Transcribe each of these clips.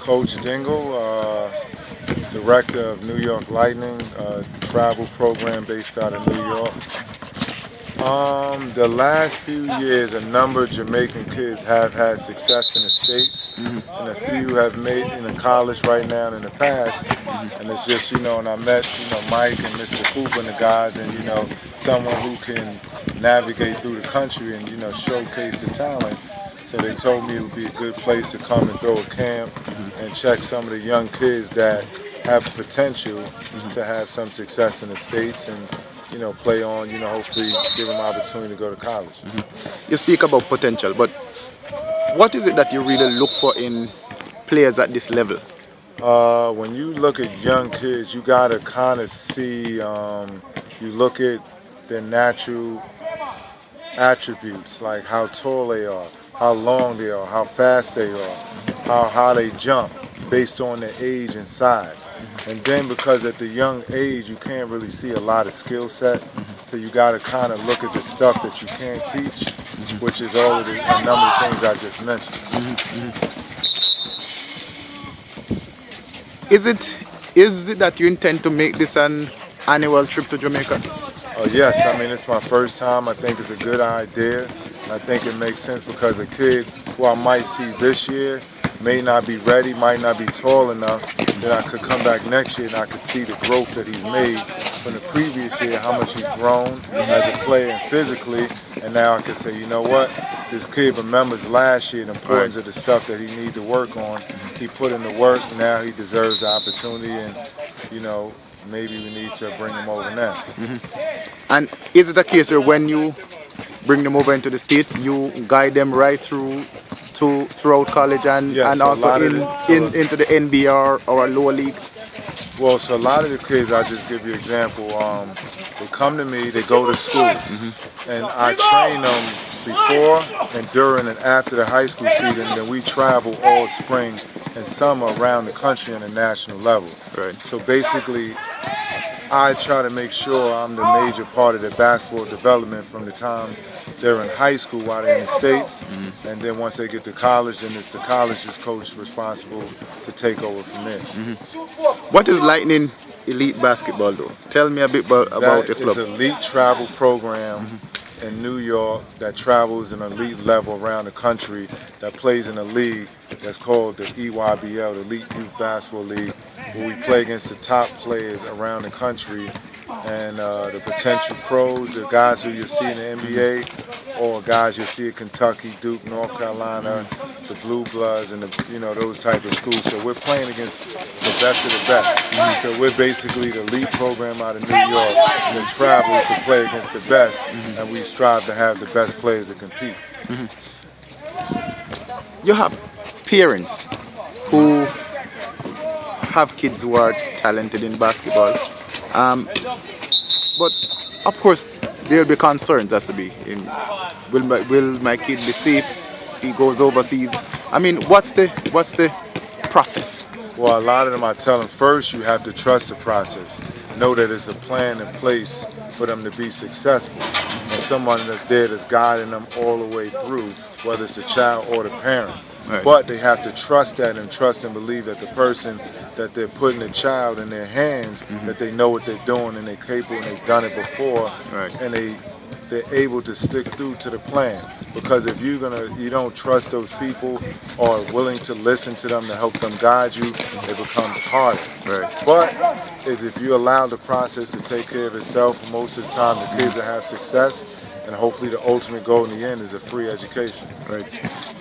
Coach Dingle, director of New York Lightning, travel program based out of New York. The last few years, a number of Jamaican kids have had success in the States, and a few have made in college right now and in the past. And it's just, and I met, Mike and Mr. Cooper and the guys, and, someone who can navigate through the country and, showcase the talent. So they told me it would be a good place to come and throw a camp and check some of the young kids that have potential to have some success in the States and, play on, hopefully give them opportunity to go to college. You speak about potential, but what is it that you really look for in players at this level? When you look at young kids, you got to kind of see, you look at their natural attributes, like how tall they are, how long they are, how fast they are, how they jump based on their age and size. And then because at the young age, you can't really see a lot of skill set, so you got to kind of look at the stuff that you can't teach, which is all of a number of things I just mentioned. Is it that you intend to make this an annual trip to Jamaica? Yes, I mean, it's my first time. I think it's a good idea. I think it makes sense because a kid who I might see this year may not be ready, might not be tall enough, that I could come back next year and I could see the growth that he's made from the previous year, how much he's grown as a player and physically, and now I can say, you know what, this kid remembers last year the importance of the stuff that he needed to work on. He put in the work, now he deserves the opportunity, and maybe we need to bring him over now. And is it a case where when you bring them over into the States, you guide them right throughout college and also into the NBA or a lower league? Well, so a lot of the kids, I'll just give you an example. They come to me, they go to school, and I train them before and during and after the high school season. Then we travel all spring and summer around the country on a national level. Right. So basically, I try to make sure I'm the major part of their basketball development from the time they're in high school while they're in the States, and then once they get to college, then it's the college's coach responsible to take over from there. What is Lightning Elite Basketball though? Tell me a bit about your club. It's an elite travel program in New York that travels an elite level around the country, that plays in a league that's called the EYBL, the Elite Youth Basketball League, where we play against the top players around the country and the potential pros, the guys who you'll see in the NBA, or guys you'll see at Kentucky, Duke, North Carolina, the Blue Bloods, and those type of schools. So we're playing against the best of the best. So we're basically the elite program out of New York that travels to play against the best, and we strive to have the best players to compete. You have parents who have kids who are talented in basketball, but of course there will be concerns as to be, will my kid be safe if he goes overseas? I mean, what's the process? Well, a lot of them I tell them first you have to trust the process. Know that it's a plan in place for them to be successful. And someone that's there that's guiding them all the way through, whether it's the child or the parent. Right. But they have to trust that and trust and believe that the person that they're putting the child in their hands, that they know what they're doing and they're capable and they've done it before, and they're able to stick through to the plan. Because if you don't trust those people or are willing to listen to them to help them guide you, it becomes harder. Right. But if you allow the process to take care of itself, most of the time the kids will have success, and hopefully the ultimate goal in the end is a free education. Right.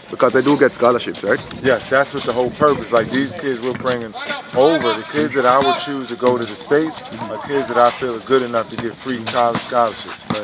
Because they do get scholarships, right? Yes, that's what the whole purpose. Like these kids we're bringing over, the kids that I would choose to go to the States are kids that I feel are good enough to get free college scholarships.